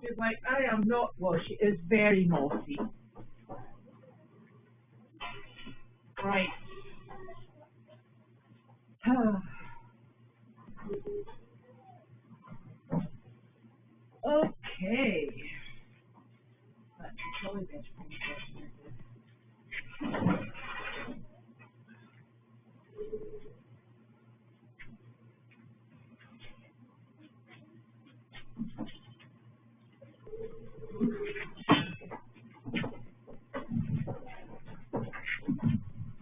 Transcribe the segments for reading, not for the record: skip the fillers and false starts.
She's like, I am not, well, she is very naughty. Right. Okay. That's probably better.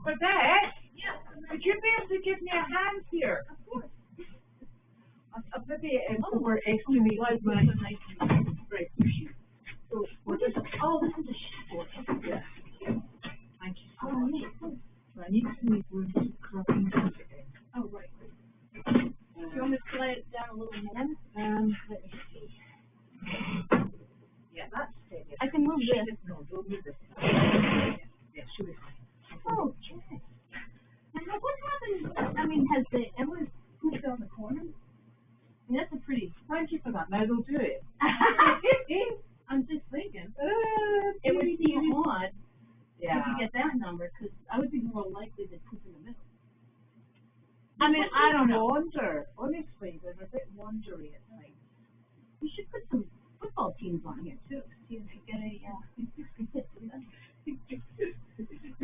Claudette? Yeah. Would you be able to give me a hand here? Of course. I'll maybe overestimate my right sheet. So we're just, this is a sheet. yeah. Thank you so much. So I need to make room to scrubbing it in. Oh, right. Do you want me to slide it down a little more? Let me see. Yeah, that's steady. I can move this. No, don't move this. Yeah, should be fine. Oh, okay. Now, what happened? I mean, has the ever pooped on the corner? I mean, that's a pretty. Thank you for that. Now they'll do it. I'm just thinking. It would seem odd if you get that number, because I would be more likely to poop in the middle. I mean, I don't know. Wonder. Honestly, they're a bit wondery at times. You should put some football teams on here, too. See if you get a,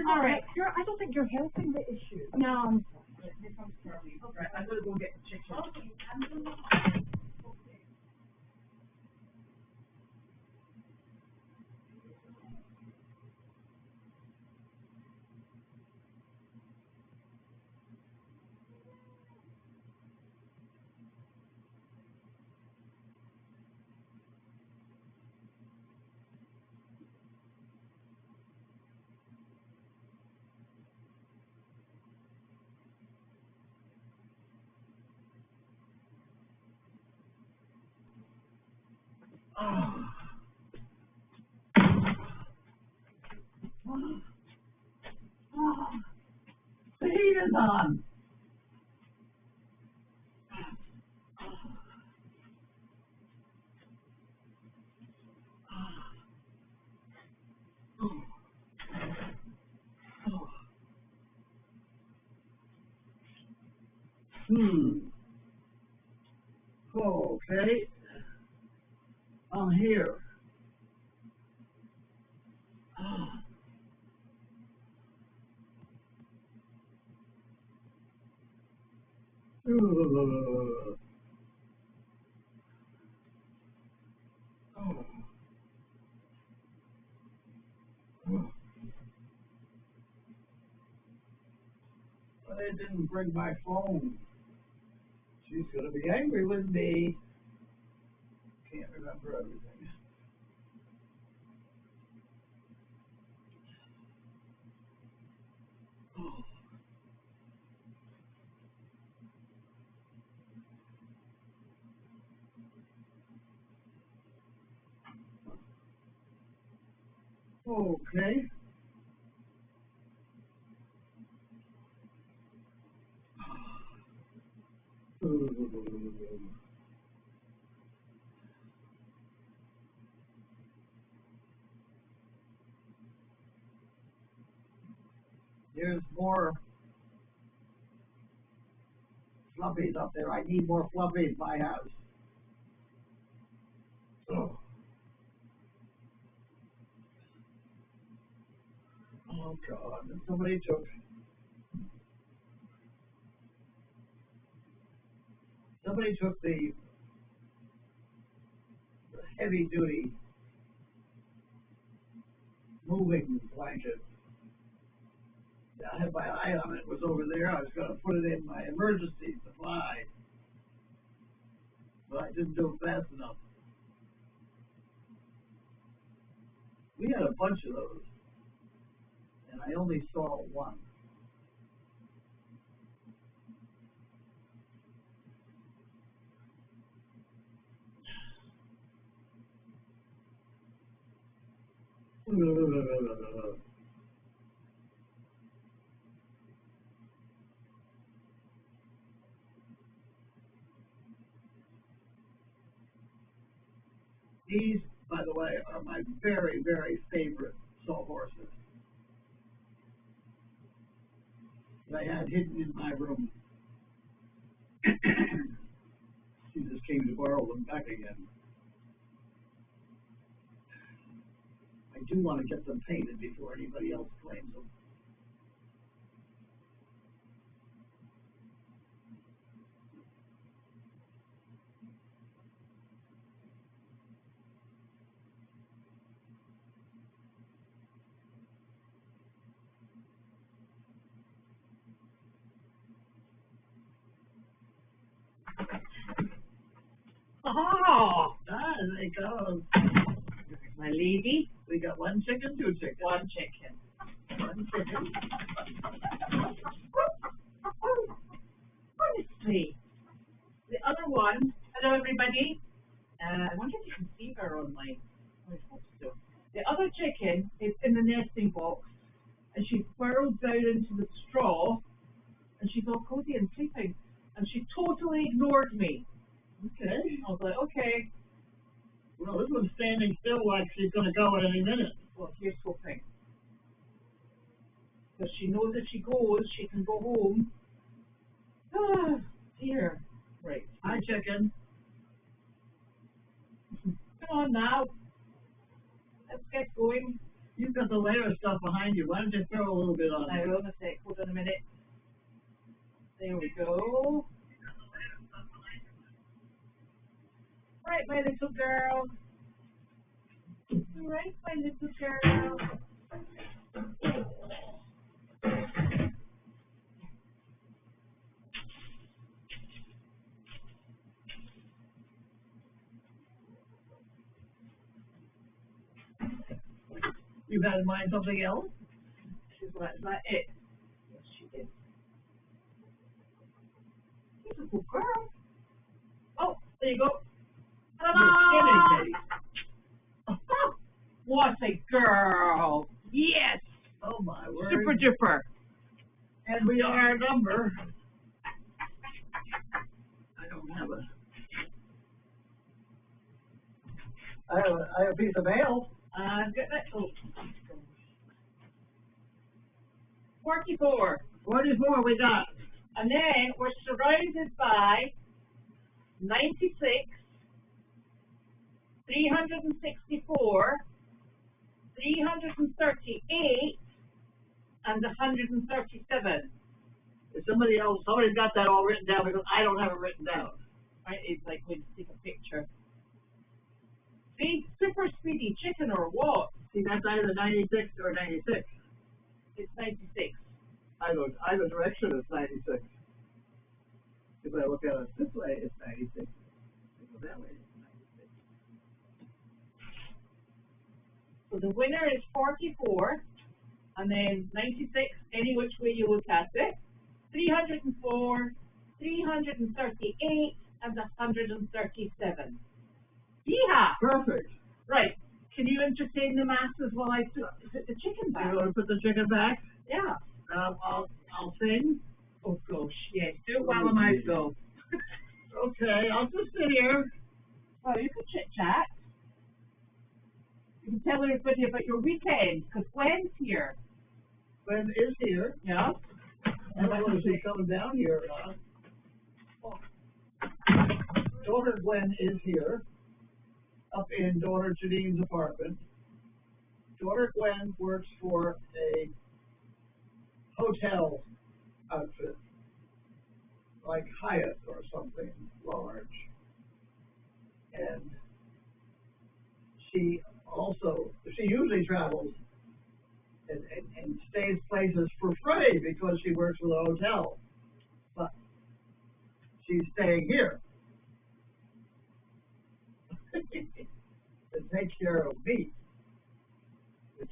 All right. I don't think you're helping the issue. No, I'm sorry. Right, I'm going to go get the chicken. Okay, I'm going to... The heat is on. Okay. I'm here. But I didn't bring my phone. She's going to be angry with me. Can't remember everything. Okay. There's more fluffies up there. I need more fluffies in my house. Oh God! Somebody took the heavy-duty moving blanket. I had my eye on it. It was over there. I was going to put it in my emergency supply, but I didn't do it fast enough. We had a bunch of those, and I only saw one. These, by the way, are my very, very favorite sawhorses that I had hidden in my room. She just came to borrow them back again. I do want to get them painted before anybody else claims them. Oh, There they go. my lady. We got one chicken, two chickens. One chicken. One chicken. Honestly, the other one. Hello, everybody. I wonder if you can see her online. I hope so. The other chicken is in the nesting box, and she's burrowed down into the straw, and she's all cozy and sleeping, and she totally ignored me. Okay. I was like, okay. Well, this one's standing still like she's going to go at any minute. Well, here's hoping. Because she knows if she goes, she can go home. Ah, dear. Right. Hi, chicken. Come on now. Let's get going. You've got the layer of stuff behind you. Why don't you throw a little bit on I it? will in a sec. Hold on a minute. There we go. Right, my little girl. Right, my little girl. You had in mind something else? She's like, is that it? Yes, she did. She's a good girl. Oh, there you go. Ta-da! What a girl! Yes! Oh my word. Super duper. And we are a number. I don't have a. I have a piece of mail. Get that. Oh. 44. 44 we got. And then we're surrounded by 96, 364, 338, and 137. If somebody's got that all written down because I don't have it written down. Right, it's like when you take a picture. See, super speedy chicken or what? See, that's either 96 or 96. It's 96. Either direction is 96. If I look at it this way, it's 96. If I go that way, it's 96. So the winner is 44, and then 96, any which way you look at it. 304, 338, and 137. Yeehaw! Perfect. Right. Can you entertain the masses while I put the chicken back? You want to put the chicken back? Yeah. I'll sing. Oh gosh, yes. Do it while I'm out though. Okay, I'll just sit here. Well, you can chit chat. You can tell everybody about your weekend, because Gwen's here. Gwen is here. Yeah. I don't know if she's coming down here or not. Daughter Gwen is here, up in daughter Janine's apartment. Daughter Gwen works for a hotel outfit, like Hyatt or something large. And she usually travels and stays places for free because she works for the hotel. But she's staying here to take care of me, which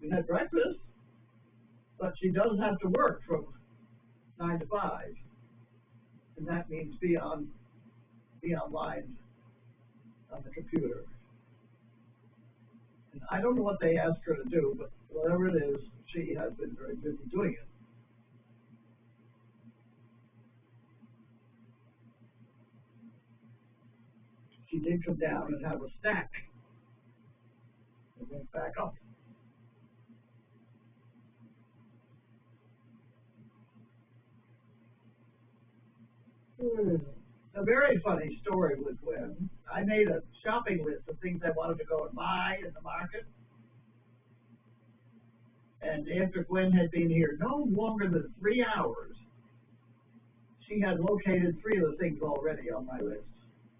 we had breakfast, but she does have to work from 9 to 5, and that means be online on the computer. And I don't know what they asked her to do, but whatever it is, she has been very busy doing it. She she did come down and have a snack. And went back up. A very funny story with Gwen. I made a shopping list of things I wanted to go and buy in the market. And after Gwen had been here no longer than 3 hours, she had located 3 of the things already on my list.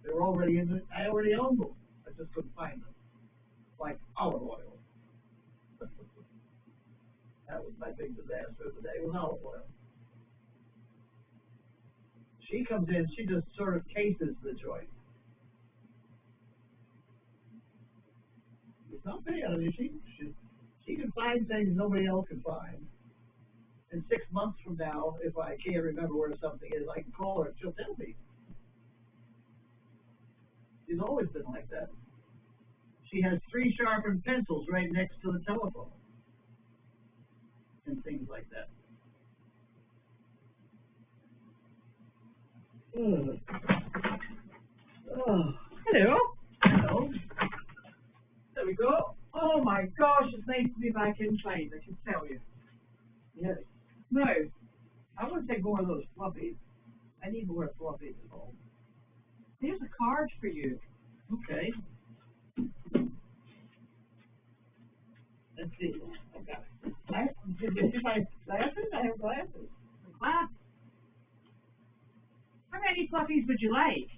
They were already in it. I already owned them. I just couldn't find them. Like olive oil. That was my big disaster of the day, was olive oil. She comes in, she just sort of cases the joint. It's not bad. I mean, she can find things nobody else can find. And 6 months from now, if I can't remember where something is, I can call her and she'll tell me. She's always been like that. She has 3 sharpened pencils right next to the telephone. And things like that. Oh. Hello. Hello. There we go. Oh my gosh, it's nice to be back inside, I can tell you. Yes. Now, I want to take more of those fluffies. I need more fluffies at home. Here's a card for you. Okay. Let's see. I've got it. Did you see my glasses? I have glasses. Glass. How many fluffies would you like?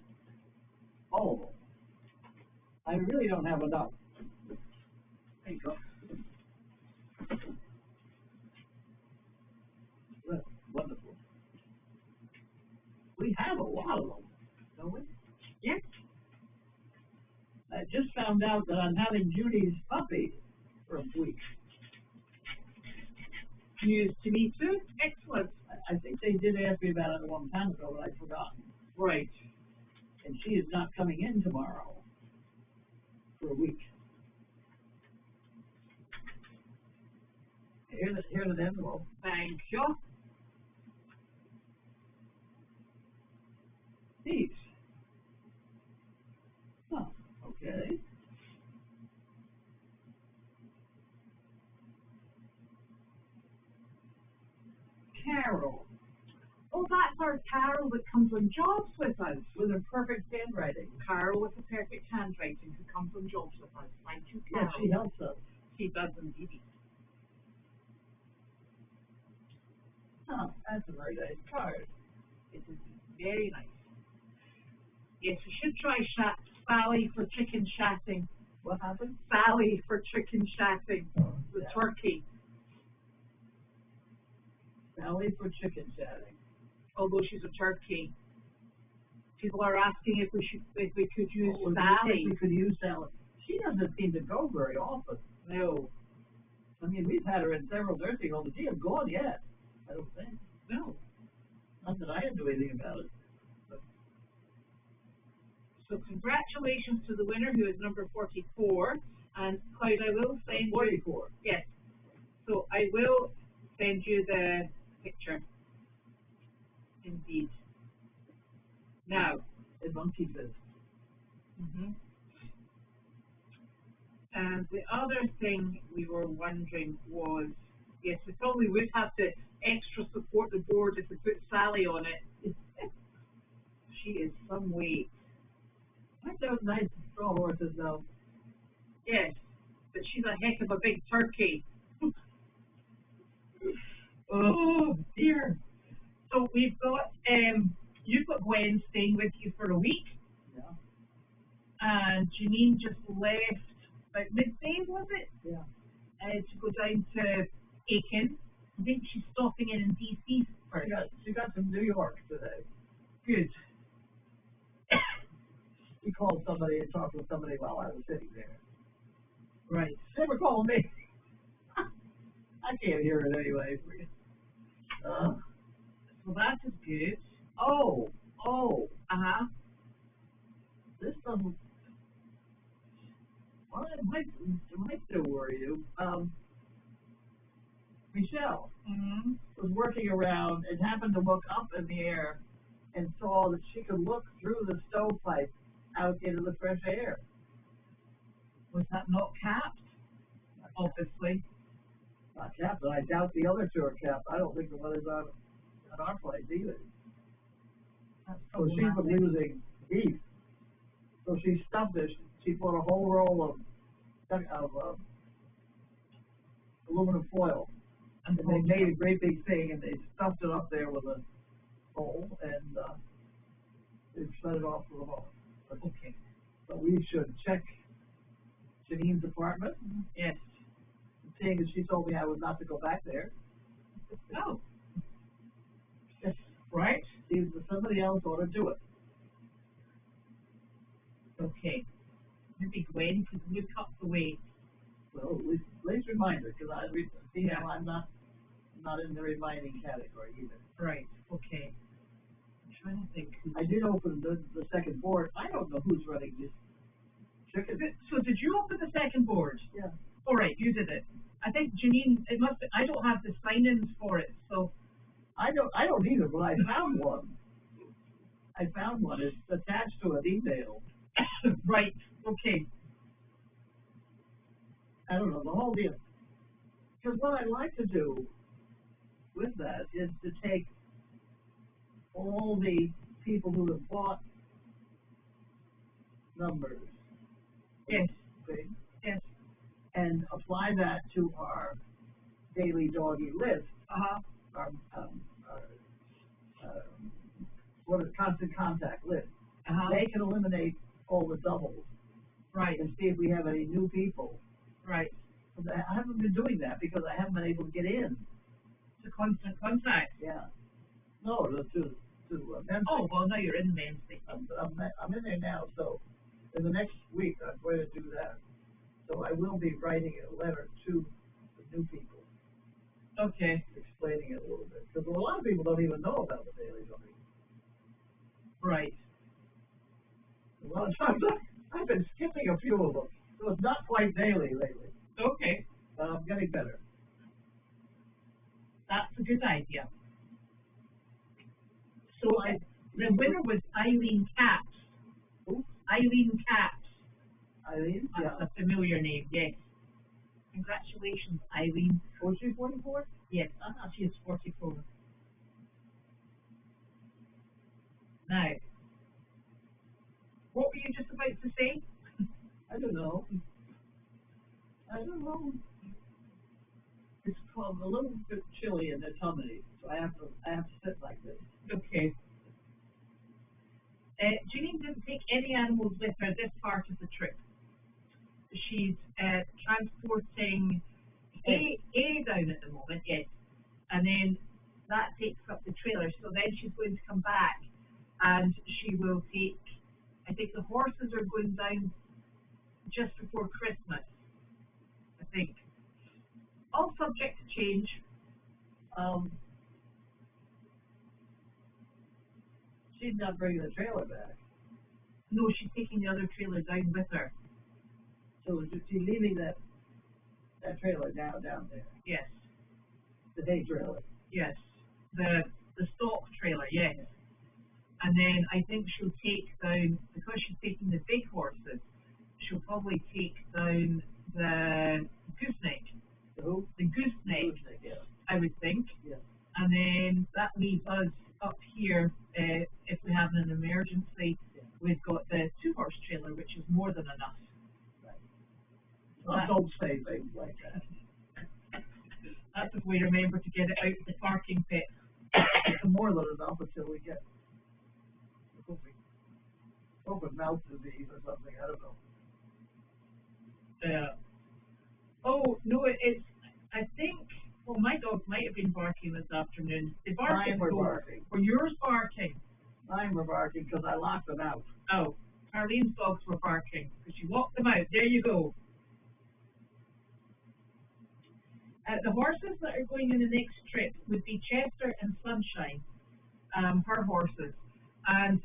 All of them. I really don't have enough. There you go. That's wonderful. We have a lot of them, don't we? Yes. I just found out that I'm having Judy's puppy for a week. News to me too. Excellent. I think they did ask me about it a long time ago, but I'd forgotten. Right. And she is not coming in tomorrow for a week. Here's an envelope. Thank you. These. Oh, okay. Carol. Oh, that's our Carol that comes on jobs with us. With a perfect handwriting. Carol with the perfect handwriting who comes on jobs with us. Thank you, Carol. Yeah, she helps us. She does indeed. Oh, that's a very nice card. It is very nice. Yes, you should try Sally for chicken shatting. What happened? Sally for chicken shatting. The Yeah. turkey. Sally for chicken chatting. Although she's a turkey. People are asking if we could use Oh, Sally. we could use Sally. She doesn't seem to go very often. No. I mean, we've had her in several nursing homes. She hasn't gone yet. I don't think. No. Not that I can do anything about it. So congratulations to the winner, who is number 44. And Clyde, I will send you. 44. Yes. So I will send you the picture. Indeed. Now. A monkey business. And the other thing we were wondering was, yes, we probably would have to extra support the board if we put Sally on it. She is some weight. Aren't those nice straw horses, though? Yes, but she's a heck of a big turkey. Oh, dear. So we've got, you've got Gwen staying with you for a week. Yeah. And Janine just left about midday, was it? Yeah. To go down to Aiken. I think she's stopping in DC first. She got some New York today. Good. She called somebody and talked with somebody while I was sitting there. Right. They were calling me. I can't hear it anyway. So that is good. Oh. This doesn't. Well, it might still worry you. Michelle was working around and happened to look up in the air and saw that she could look through the stovepipe out into the fresh air. Was that not capped? Obviously. Not capped, but I doubt the other two are capped. I don't think the weather's on our place either. That's So she's been losing beef. So she stuffed it. She put a whole roll of aluminum foil, and they made a great big thing, and they stuffed it up there with a hole, and they shut it off for the moment. Okay. But we should check Janine's apartment. Yes. Seeing as she told me I was not to go back there. Oh. Yes. Right. See if somebody else ought to do it. Okay. Maybe Gwen could look up the way. So at least remind her, because see how I'm not in the reminding category either. Right. Okay. I'm trying to think. I did open the second board. I don't know who's running this chicken. So did you open the second board? Yeah. All right, you did it. I think Janine. It must. I don't have the sign-ins for it, so. I don't either, but I found one. It's attached to an email. Right. Okay. I don't know the whole deal. Because what I'd like to do with that is to take all the people who have bought numbers. Yes. Okay, Yes. and apply that to our daily doggy list. Our what is constant contact list. They can eliminate all the doubles. Right. And see if we have any new people. Right. I haven't been doing that because I haven't been able to get in. To constant contact. Yeah. No, to Memphis. Oh, well, now you're in Memphis. I'm in there now, so in the next week I'm going to do that. So I will be writing a letter to the new people. Okay. Explaining it a little bit. Because a lot of people don't even know about the daily doggy. Right. A lot of times I've been skipping a few of them. So it's not quite daily lately. Okay. But I'm getting better. That's a good idea. So I the winner was Eileen Capps. Who? Eileen Capps. Eileen? That's Yeah. a familiar name, yes. Congratulations, Eileen. Was she 44? Yes, she is 44. Now, what were you just about to say? I don't know. It's a little bit chilly in the tummy, so I have to sit like this. Okay. Janine didn't take any animals with her this part of the trip. She's transporting A down at the moment, yes. And then that takes up the trailer. So then she's going to come back and she will take, I think the horses are going down just before Christmas, I think. All subject to change. She's not bringing the trailer back. No, she's taking the other trailer down with her. So she's leaving that trailer down there. Yes. The day trailer. Yes. The stock trailer, yes. And then I think she'll take down, because she's taking the big horses, she'll probably take down the gooseneck. The who? The gooseneck, yeah. I would think. Yeah. And then that leaves us up here, if we have an emergency, we've got the 2-horse trailer, which is more than enough. Well, don't say things like that. That's if we remember to get it out of the parking pit. It's more than enough until we get open mouth disease or something. I don't know. Oh no, it's. I think. Well, my dog might have been barking this afternoon. They barking. Mine were barking. Were yours barking? Mine were barking because I locked them out. Oh, Carlene's dogs were barking because she locked them out. There you go. The horses that are going in the next trip would be Chester and Sunshine, her horses. And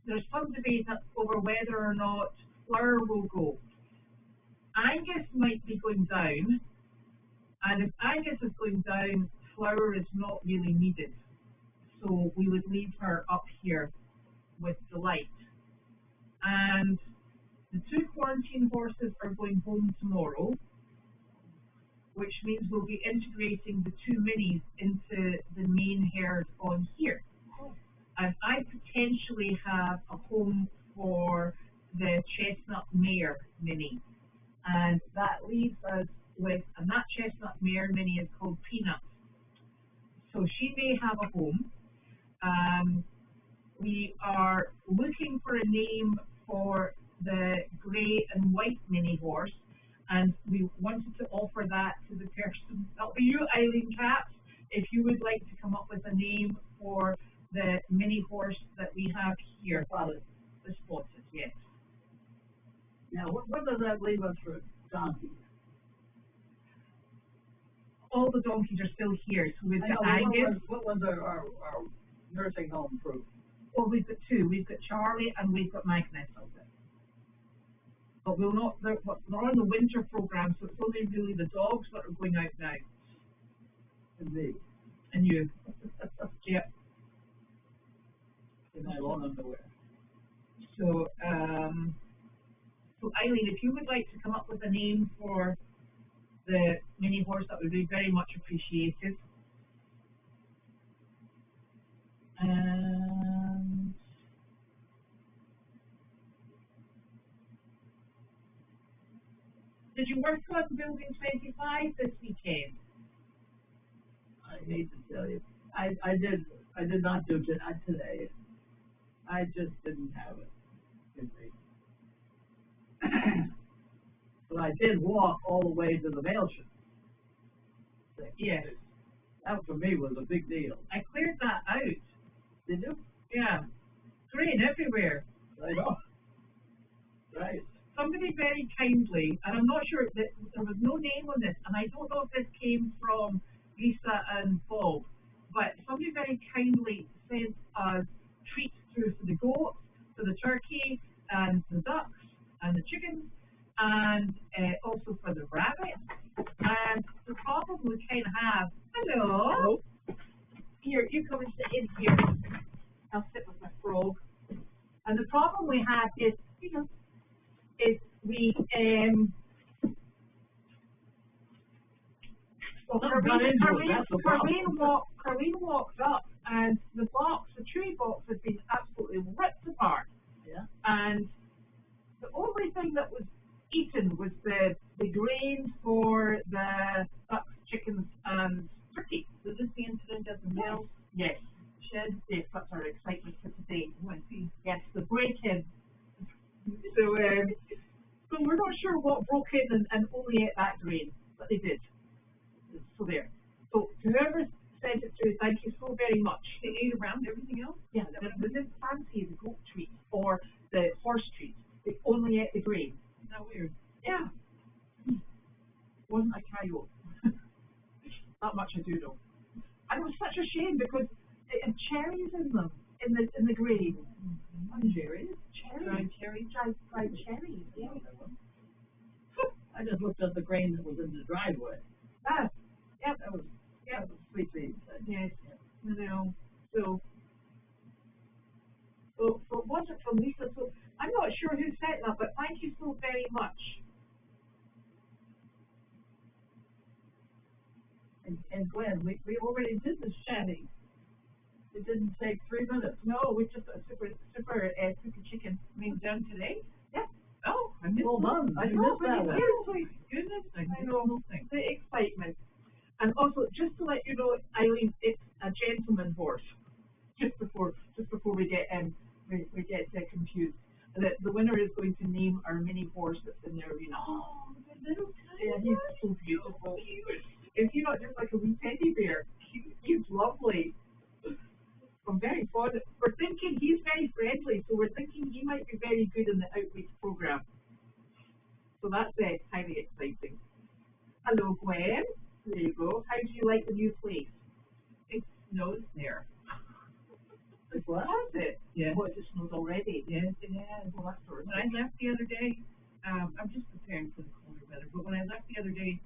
there's some debate over whether or not Flower will go. Angus might be going down, and if Angus is going down, Flower is not really needed. So we would leave her up here with Delight. and the 2 quarantine horses are going home tomorrow, which means we'll be integrating the 2 minis into the main herd on here. And I potentially have a home for the chestnut mare mini, and that leaves us with, and that chestnut mare mini is called Peanuts. So she may have a home. We are looking for a name for the grey and white mini horse, and we wanted to offer that to the person. That'll be you, Eileen Katz, if you would like to come up with a name for the mini horse that we have here. Spotted. The Spotted, yes. Now, what does that leave us for donkeys? All the donkeys are still here, so we've got I know, Angus. what ones are nursing home proof? Well, we've got 2. We've got Charlie and we've got Magnus out there. But we'll not, they're on the winter program, so it's only really the dogs that are going out now. And me. And you. Yep. In my long underwear. So, so Eileen, if you would like to come up with a name for the mini horse, that would be very much appreciated. And did you work on building 25 this weekend? I hate to tell you. I did not do it today. I just didn't have it in me. But I did walk all the way to the mail shop. Yes. That for me was a big deal. I cleared that out. Did you? Yeah. Grain everywhere. I know. Right. Somebody very kindly, and I'm not sure that there was no name on this, and I don't know if this came from Lisa and Bob, but somebody very kindly sent us treats through for the goats, for the turkey, and the ducks, and the chickens, and also for the rabbits. And the problem we kind of have, hello, here, you come and sit in here. I'll sit with my frog. And the problem we have is, you know, is we, well, Carlene walked up, and the box, the tree box, had been absolutely ripped apart. Yeah. And the only thing that was eaten was the grain for the ducks, chickens, and turkey. Was this the incident at the mill? Yes. Shed? Yes, that's our excitement for today. Yes, the break-in. So we're not sure what broke in and only ate that grain, but they did. So there. So whoever sent it through, thank you so very much. They ate around everything else? Yeah, they didn't fancy the goat treat or the horse treat. They only ate the grain. Isn't that weird? Yeah. Wasn't a coyote. Not much I do know. And it was such a shame because it had cherries in them, in the grain. Cherries? Dried cherries. Dried cherries, yeah. I just looked at the grain that was in the driveway. Ah, yep. That was sweet seeds. Yes, you know, so it wasn't from Lisa, so I'm not sure who sent that, but thank you so very much. And Gwen, we already did the shatting. It didn't take 3 minutes. No, we just got a super chicken made done today. Yeah. Oh, I missed Well done. I You know, missed but that one. seriously, goodness, I know, the excitement. And also, just to let you know, Eileen, it's a gentleman horse. Just before we get confused, the winner is going to name our mini horse that's in the arena. Oh, the little tiny Yeah, he's so beautiful. Is he not just like a wee teddy bear? He's lovely. I'm very fond of, we're thinking he's very friendly, so we're thinking he might be very good in the outreach program. So that's highly exciting. Hello, Gwen. There you go. How do you like the new place? It snows there. Like what? Has it? Yeah. Oh, it just snows already. Yeah. Yeah. Well, that's sort of. When I left the other day, I'm just preparing for the colder weather, but when I left the other day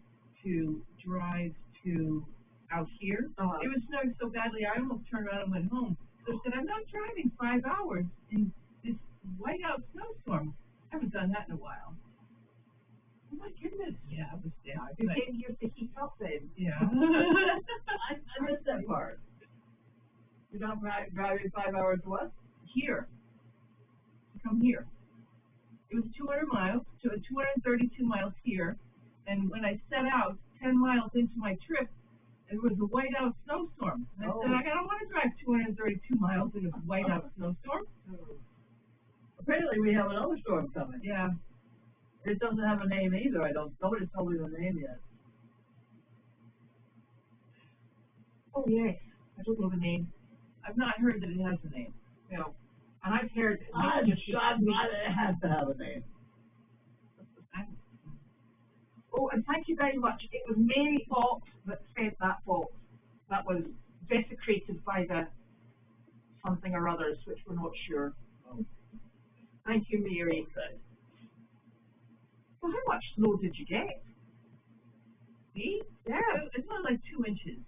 to drive to out here, it was snowing so badly I almost turned around and went home. So I said, I'm not driving 5 hours in this whiteout snowstorm. my goodness. Yeah, it was, yeah. You came here to heat up then? Yeah. I missed that part. You're not driving 5 hours to what? Here. Come here. It was 200 miles, 232 miles here, and when I set out 10 miles into my trip, it was a whiteout snowstorm. And I said, I don't want to drive 232 miles in a whiteout snowstorm. Apparently we have another storm coming. Yeah. It doesn't have a name either. Nobody's told me the name yet. Oh, yes. I don't know the name. I've not heard that it has a name. No. And I've heard I'm glad it has to have a name. Oh, and thank you very much. It was Mary Fox that sent that box. That was desecrated by the something or others, which we're not sure. Thank you, Mary. Okay. So how much snow did you get? See? Yeah. It's not like 2 inches.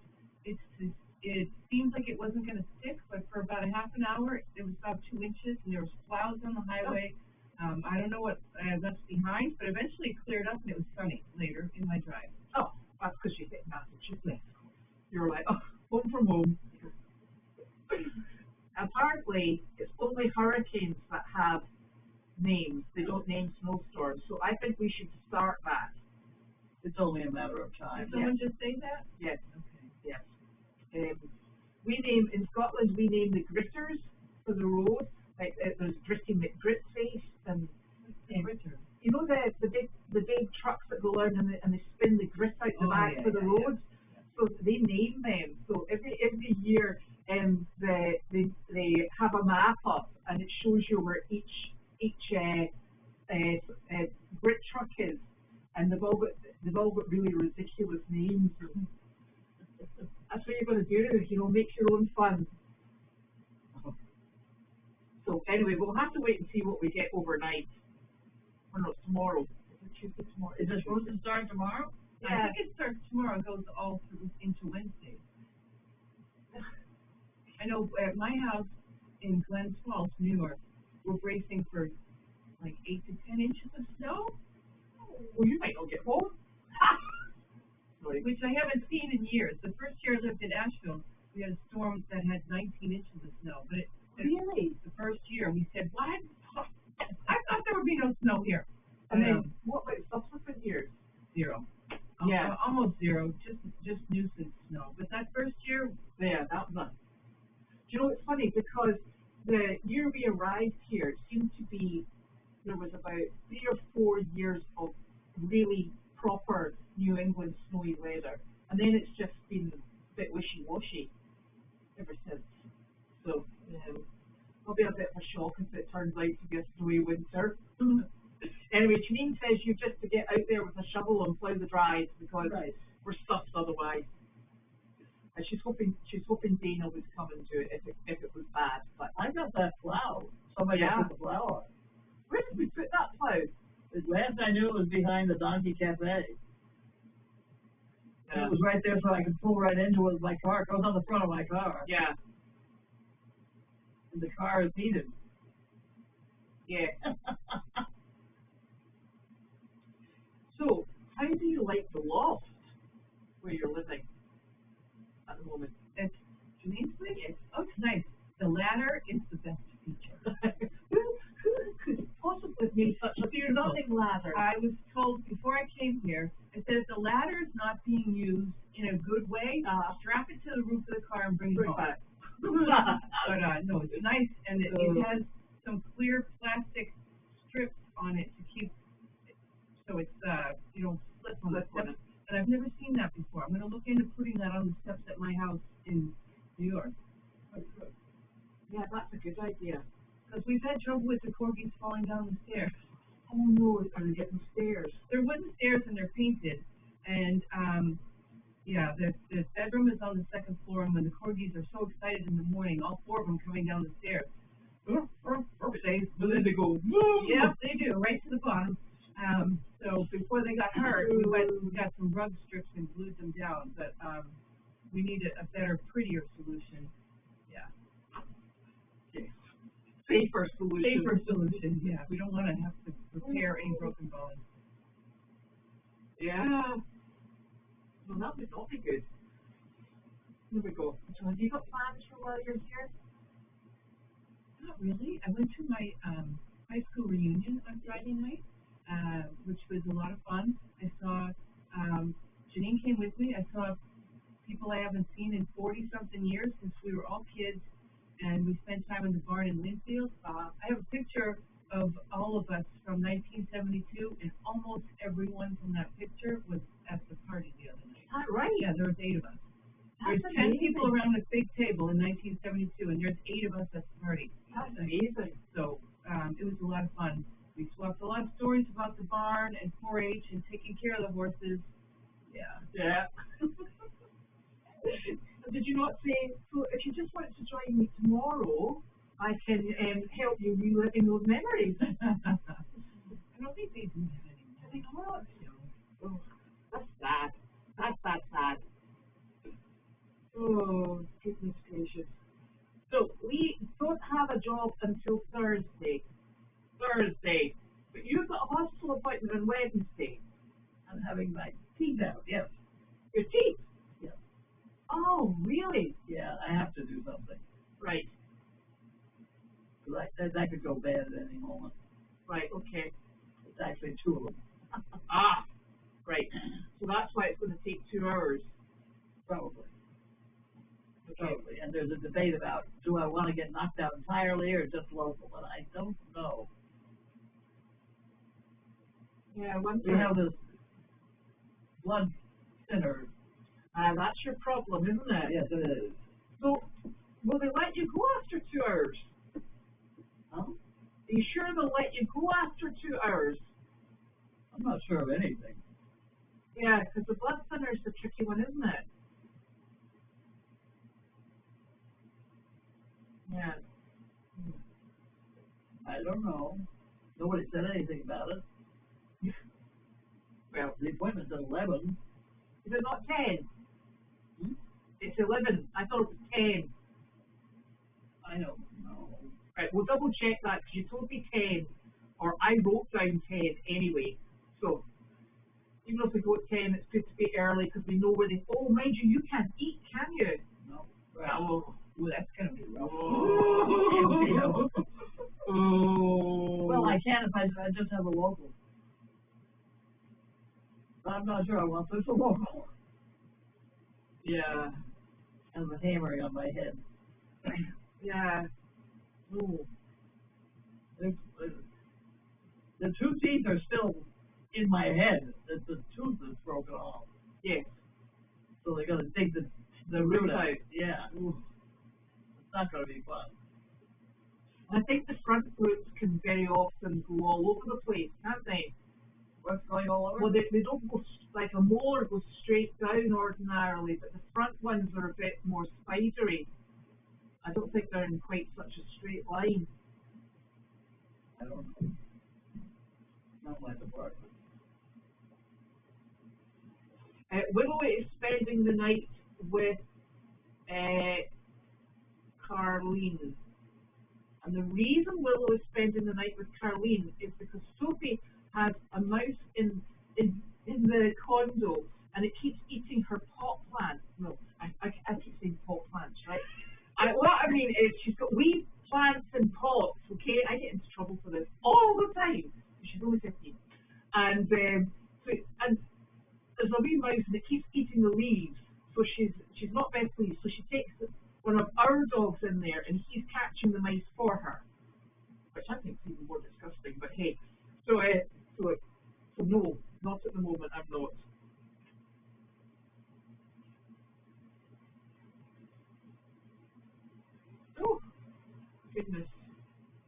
It seems like it wasn't going to stick, but for about a half an hour, it was about 2 inches, and there was clouds on the highway. I don't know what I left behind, but eventually it cleared up, and it was sunny later in my drive. Oh, that's because you hit Massachusetts. You were like, oh, home from home. Apparently, it's only hurricanes that have names. They don't name snowstorms. So I think we should start that. It's only a matter of time. Did someone just say that? Yes. Okay. Yes. We name, in Scotland, we name the gritters for the road. Like, there's Gritty McGritface and, Gritter. you know, the big trucks that go around and they spin the grit out the back for the roads? Yeah. So they name them. So every year, they have a map up and it shows you where each grit truck is. And they've all got really ridiculous names. That's what you're going to do, you know, make your own fun. So anyway, we'll have to wait and see what we get overnight. Or no, tomorrow. Is it Tuesday tomorrow? Is it supposed to start tomorrow? Yeah. I think it starts tomorrow and goes all through into Wednesday. I know at my house in Glens Falls, New York, we're bracing for like 8 to 10 inches of snow. Well, you might not get home. Which I haven't seen in years. The first year I lived in Asheville, we had a storm that had 19 inches of snow. But really? The first year, we said, what? I thought there would be no snow here. And then, what about subsequent years? 0. Yeah. Almost 0, just nuisance snow. But that first year, yeah, that was none. Do you know, it's funny, because the year we arrived here, it seemed to be, there was about 3 or 4 years of really proper New England snowy weather, and then it's just been a bit wishy-washy ever since. So, it'll be a bit of a shock if it turns out to be a snowy winter. Anyway, Janine says you just to get out there with a shovel and plough the drives because we're stuffed otherwise. And she's hoping Dana would come and do it if it was bad. But I got that plow. Somebody put the plow on. Where did we put that plow? Last I knew it was behind the Donkey Cafe. Yeah. It was right there so I could pull right into it with my car. It goes on the front of my car. Yeah. And the car is heated. Yeah. So, how do you like the loft where you're living at the moment? it's Janine's place. Oh, it's nice. The ladder is the best feature. Who could possibly have made such a stunning ladder? I was told before I came here, it says the ladder is not being used in a good way. Strap it to the roof of the car and bring it home. back. But no, it's nice, and it has some clear plastic strips on it to keep it, so it's you don't slip on the steps. And I've never seen that before. I'm going to look into putting that on the steps at my house in New York. Yeah, that's a good idea. Because we've had trouble with the corgis falling down the stairs. Oh no, are they getting stairs? They're wooden stairs and they're painted. And yeah, the bedroom is on the second floor, and when the corgis are so excited in the morning, all 4 of them coming down the stairs. Then they go, yeah, they do, right to the bottom. So before they got hurt, we got some rug strips and glued them down. But we need a better, prettier solution. Yeah. Okay. Safer solution. Safer solution, yeah. We don't want to have to repair any broken bones. Yeah. Well, that would not be good. Here we go. So have you got plans for while you're here? Not really. I went to my high school reunion on Friday night, which was a lot of fun. I saw, Janine came with me. I saw people I haven't seen in 40-something years since we were all kids, and we spent time in the barn in Linfield. I have a picture of all of us from 1972, and almost everyone from that picture was at the party the other night. Is that right? Yeah, there was 8 of us. That's There's 10 amazing. people around a big table in 1972, and there's 8 of us at the party. That's amazing. So it was a lot of fun. We swapped a lot of stories about the barn and 4-H and taking care of the horses. Yeah. Yeah. Did you not say, so if you just wanted to join me tomorrow, I can help you reliving those memories? I don't think they do that anymore. Oh, that's sad. That's sad. Oh, goodness gracious. So, we don't have a job until Thursday. But you've got a hospital appointment on Wednesday. I'm having my teeth out, yes. Your teeth? Yes. Oh, really? Yeah, I have to do something. Right. That could go bad at any moment. Right, okay. It's actually 2 of them. Ah, right. So that's why it's going to take 2 hours. Probably. Okay. Probably. And there's a debate about, do I want to get knocked out entirely or just local? And I don't know. Yeah, We have this blood thinner. that's your problem, isn't it? Yes, it is. So, will they let you go after 2 hours? Huh? Are you sure they'll let you go after 2 hours? I'm not sure of anything. Yeah, because the blood thinner is the tricky one, isn't it? Yeah. I don't know. Nobody said anything about it. Well, The appointment's at 11. is it not 10? Hmm? It's 11. I thought it was 10. I don't know. Right, we'll double check that because you told me 10, or I wrote down 10 anyway. So, even if we go at 10, it's good to be early because we know where they. Oh, mind you, you can't eat, can you? No. Well, Well, that's going to be rough. oh. Oh. Well, I can if I just have a local. But I'm not sure I want such a local. Yeah. And the hammering on my head. Yeah. Oh. The 2 teeth are still in my head. The tooth is broken off. Yes. So they're going to take the root out. Yeah. Ooh. It's not going to be fun. I think the front roots can very often go all over the place, can't they? What's going all over? Well, they don't go, like a molar goes straight down ordinarily, but the front ones are a bit more spidery. I don't think they're in quite such a straight line. I don't know. Not my department. Willow is spending the night with Carlene. And the reason Willow is spending the night with Carlene is because Sophie has a mouse in the condo and it keeps eating her pot plants. No, I keep saying pot plants, right? What I mean is she's got wee plants in pots, okay? I get into trouble for this all the time. She's only 15. And and there's a wee mouse and it keeps eating the leaves. So she's not best pleased. So she takes one of our dogs in there and he's catching the mice for her. Which I think is even more disgusting, but hey. So no, not at the moment, I'm not. Oh, goodness.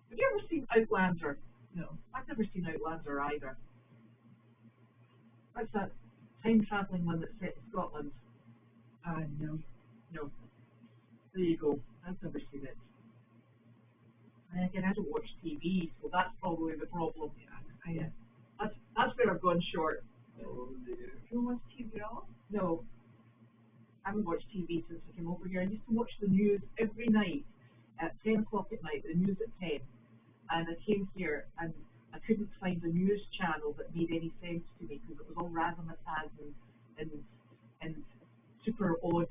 Have you ever seen Outlander? No. I've never seen Outlander either. What's that time travelling one that's set in Scotland? No. No. There you go. I've never seen it. And again, I don't watch TV, so that's probably the problem. Yeah. That's where I've gone short. Oh dear. You don't watch TV at all? No. I haven't watched TV since I came over here. I used to watch the news every night at 10 o'clock at night, the news at 10. And I came here and I couldn't find a news channel that made any sense to me because it was all razzmatazz and super odd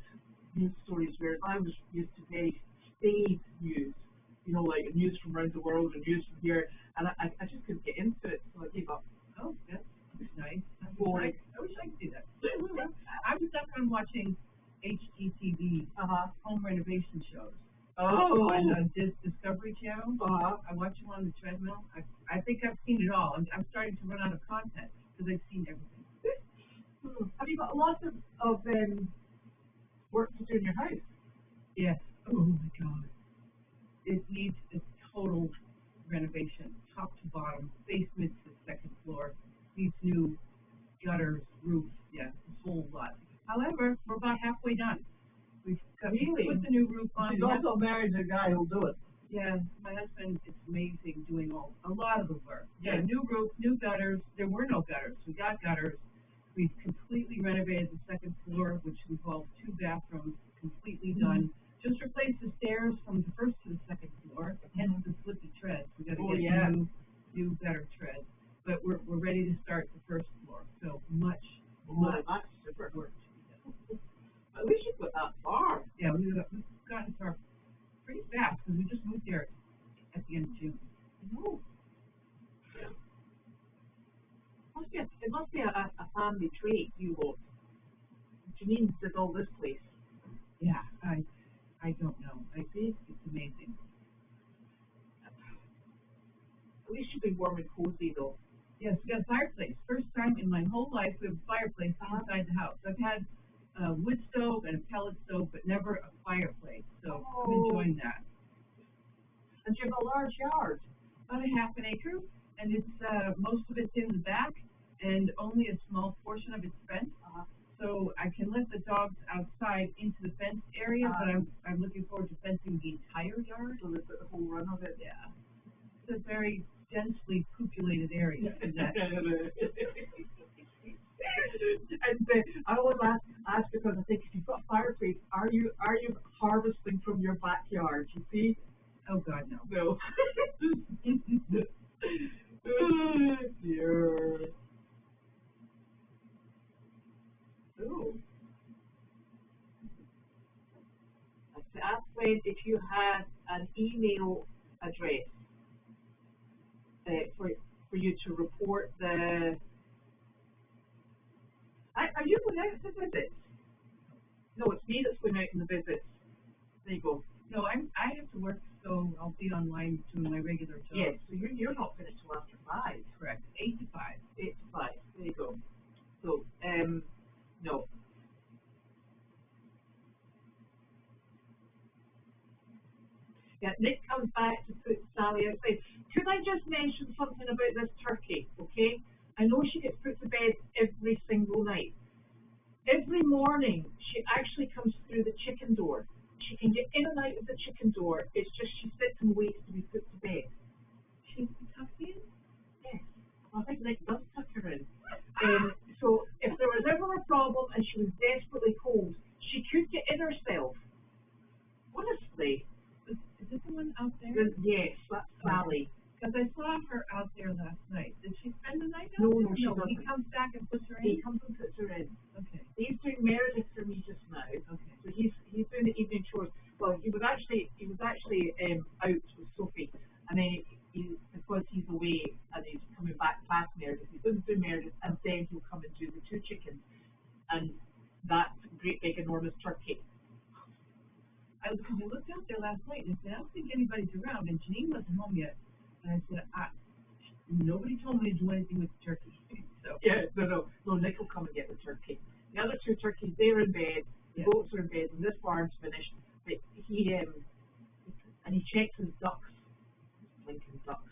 news stories, whereas I was used to very staid news, you know, like news from around the world and news from here, and I just couldn't get into it, so I gave up. Oh, that's nice. Boring. I wish I could do that. I was stuck on watching HGTV home renovation shows. Oh. On Discovery Channel. I watch them on the treadmill. I think I've seen it all. I'm starting to run out of content because I've seen everything. Have you got lots of work to do in your house? Yes. Oh my God. It needs a total renovation, top to bottom, basement to second floor, needs new gutters, roof, a whole lot. However, we're about halfway done. We've put the new roof on. She's also married to a guy who'll do it. Yeah, my husband is amazing doing a lot of the work. Yeah, new roof, new gutters. There were no gutters. We got gutters. We've completely renovated the second floor, which involves 2 bathrooms, completely done. Just replaced the stairs from the first to the second floor, hence the slippy treads. We got to get new, better treads. But we're ready to start the first floor. So much that's super work to be done. At least you got that far. Yeah, we've gotten far pretty fast because we just moved there at the end of June. No. Yeah. It must be a family trait, you lot. Janine did all this place. Yeah, I don't know. I think it's amazing. At least you've been warm and cozy though. Yes, we got a fireplace. First time in my whole life we have a fireplace inside the house. I've had a wood stove and a pellet stove, but never a fireplace. So I'm enjoying that. And you have a large yard. About a half an acre, and it's most of it's in the back, and only a small portion of it's fenced. So I can let the dogs outside into the fenced area, but I'm looking forward to fencing the entire yard. So the whole run of it. Yeah. It's a very densely populated area. And I always ask because I think if you've got a fireplace, are you harvesting from your backyard? You see? Oh God, no. No. Oh dear. Oh. I asked Gwen if you had an email address for you to report the. Are you going out to visits? No, it's me that's going out in the visits. There you go. No, I have to work, so I'll be online doing my regular job. Yes, so you're not finished till after 5. Correct. 8 to 5. 8 to 5. There you go. So, no. Yeah, Nick comes back to put Sally outside. Could I just mention something about this turkey, okay? I know she gets put to bed every single night. Every morning, she actually comes through the chicken door. She can get in and out of the chicken door. It's just she sits and waits to be put to bed. She's tucked in? Yes. I think Nick does tuck her in. So if there was ever a problem and she was desperately cold, she could get in herself. Honestly. Is this the one out there? Yes, that's Sally. Because I saw her out there last night. Did she spend the night out No, there? no, she doesn't. He comes back and puts her in? He comes and puts her in. Okay. He's doing Meredith for me just now. Okay. So he's doing the evening chores. Well, he was actually out with Sophie, and then because he's away and he's coming back past Meredith, he's going to do Meredith, and then he'll come and do the 2 chickens and that great big enormous turkey. Because I looked out there last night and I said, I don't think anybody's around, and Janine wasn't home yet. And I said, nobody told me to do anything with the turkey. So yeah, no, Nick will come and get the turkey. The other 2 turkeys, they're in bed, the goats are in bed, and this barn's finished. But he checks his ducks, Lincoln ducks.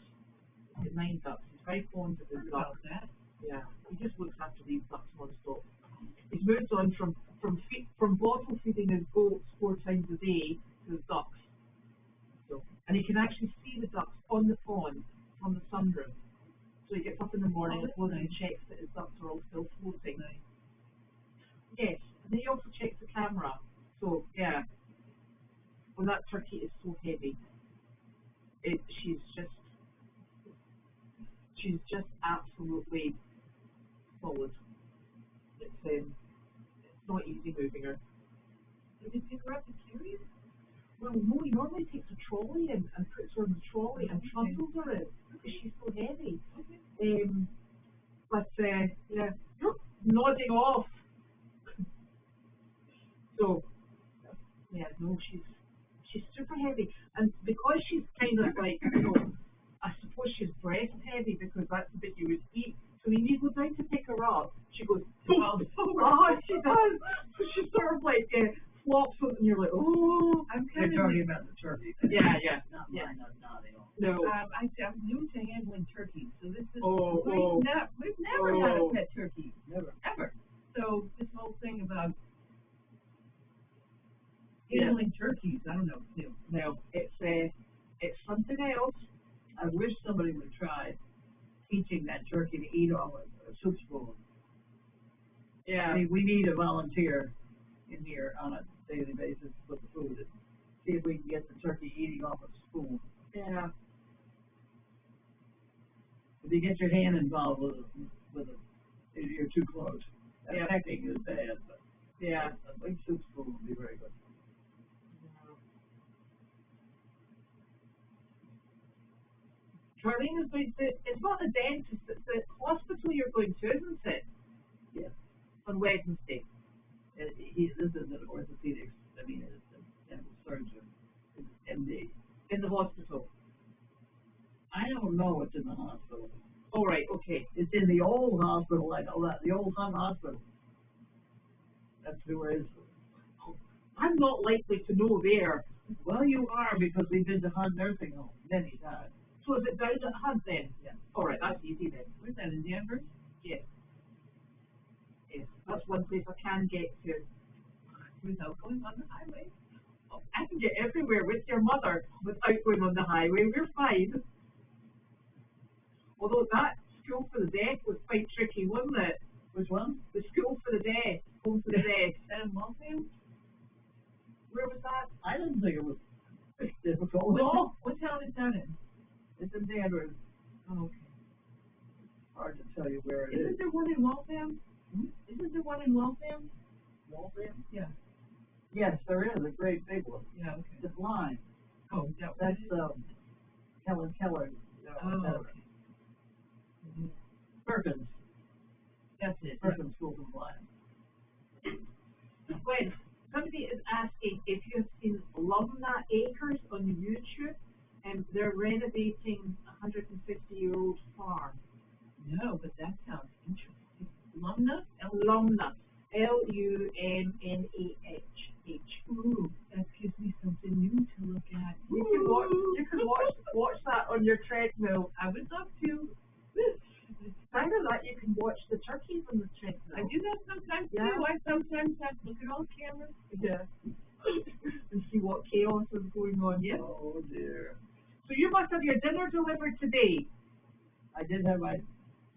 He's got 9 ducks. He's very fond of his ducks. That. Yeah, he just looks after these ducks non-stop. He's moved on from bottle feeding his goats 4 times a day to his ducks. So, and he can actually see the ducks on the pond from the sunroom. So he gets up in the morning and checks that his ducks are all still floating. Nice. Yes, and then he also checks the camera. So yeah, well, that turkey is so heavy. She's just absolutely solid. not easy moving her. Did you pick her up and carry her? Well, no, he normally takes a trolley and puts her in the trolley and trundles her in because she's so heavy. Okay. But yeah, you're nodding off. So yeah, no, she's super heavy, and because she's kind of like, you know, I suppose she's breast heavy because that's the bit you would eat. So when you go down to pick her up, she goes, oh, she does. So she sort of like flops up, and you're like, oh. I'm kind You're of talking about the turkey. Yeah. Not mine, not at all. No. I'm new to handling turkeys, so this is Oh. we've never had a Oh. pet turkey, Never. ever. So this whole thing about Yeah. handling turkeys, I don't know, new. No, it's something else. I wish somebody would try teaching that turkey to eat off a soup spoon. Yeah. I mean, we need a volunteer in here on a daily basis with the food and see if we can get the turkey eating off a spoon. Yeah. If you get your hand involved with it, you're too close. That Yeah. pecking is bad, but Yeah. a big soup spoon would be very good. Carlene is going to, it's not the dentist, it's the hospital you're going to, isn't it? Yes. On Wednesday. This is an orthopedics, I mean, it's a dental surgeon, it's MD. In the hospital. I don't know what's in the hospital. All right, okay. It's in the old hospital, I know that, the old Hunt Hospital. That's where it is. I'm not likely to know there. Well, you are, because we've been to Hunt Nursing Home many times. So is it down at Hunt then? Yeah. All right, that's easy then. Where's that, in Denver? Yes. Yes, that's one place I can get to. Without going on the highway? Oh, I can get everywhere with your mother without going on the highway. We're fine. Although that school for the deaf was quite tricky, wasn't it? Which one? The school for the deaf, home for the deaf. That in Waltham? Where was that? I didn't think it was difficult. No, what town is that in? It's in Denver. Oh, okay. Hard to tell you where it is. Isn't there one in Waltham? Isn't there one in Waltham? Waltham? Yeah. Yes, there is, a great big one. Yeah, okay. It's blind. Oh, that That's, Helen Keller. Oh, okay. Perkins. That's it. Perkins School for Blind. Gwen, somebody is asking if you have seen Lumna Acres on YouTube, and they're renovating a 150-year-old farm. No, but that sounds interesting. Lumna? Lumna. Lumnah. Ooh, that gives me something new to look at. You can watch that on your treadmill. I would love to. Either that, you can watch the turkeys on the treadmill. I do that sometimes Yeah. too. I sometimes have to look at all the cameras. Yeah. And see what chaos is going on. Yep. Oh dear. So you must have your dinner delivered today, I did have my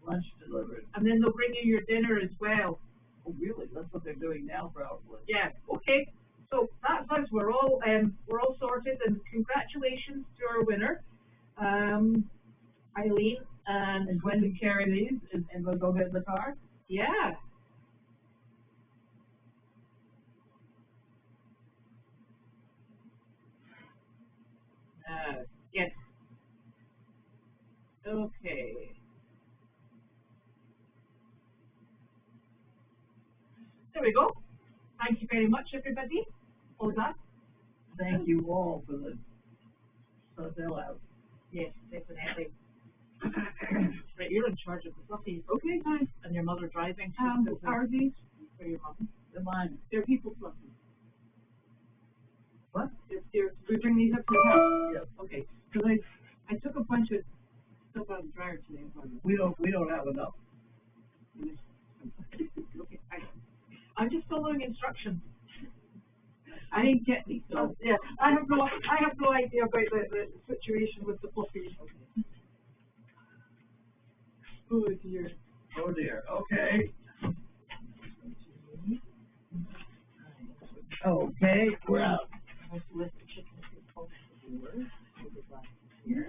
lunch delivered. and then they'll bring you your dinner as well. Oh really? That's what they're doing now, probably. Yeah. Okay. So that's us. We're all sorted, and congratulations to our winner, Eileen. And when we carry these, and we'll go get in the car? Yeah. Yes. Okay. There we go. Thank you very much, everybody. All that. Thank you all for the sellout. Yes, definitely. Right, you're in charge of the fluffies. Okay, fine. And your mother driving. Are these? For your mom. The mine. They're people fluffies. What? We bring these up to the house. Yes. Okay. Because I took a bunch of stuff out of the dryer today. We don't have enough. Okay. I'm just following instructions. I didn't get these, so. Yeah, I have no idea about the situation with the fluffies. Oh dear. Oh dear. Okay. Okay, we're out. Let's let the chickens get home. Here.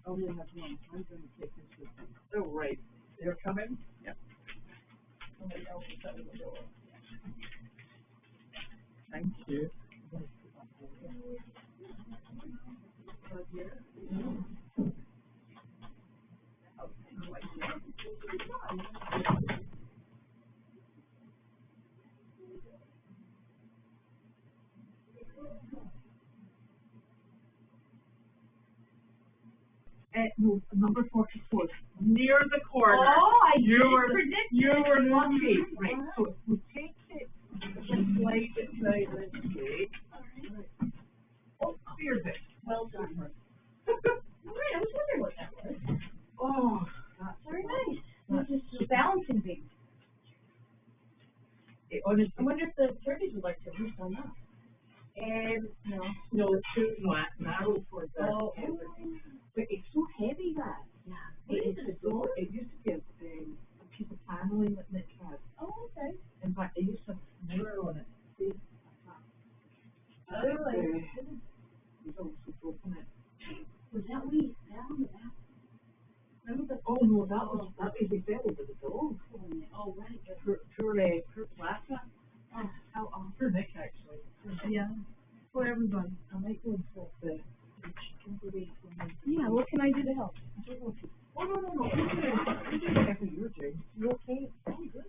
Oh, we have one. I'm going to take this with me. Oh, right. They're coming? Yeah. Okay. Thank you. No, number 44, near the corner. Oh, I you did were predict you it. were lucky. Right, so we take it, just slide it down this way. Oh, there's it. Well done. Right, I was wondering what that was. Oh, That's very nice. This is a balancing beam. honestly, I wonder if the turkeys would like to roost on that. No. no, it's too narrow for that. Oh, But it's so heavy that. yeah. It used to be a piece of paneling that Nick had. Oh, okay. In fact, it used to have a mirror on it. See? Really? He's also broken it. Was that we down the back? Remember that? Oh no, that was he fell over the dog. Oh, right. Poor Plata. Poor Nick actually. Yeah. For everyone. I might go and swap the chicken away from me. Yeah, what can I do to help? I don't know if you. Oh no. You do whatever you're doing. You okay? I'm good.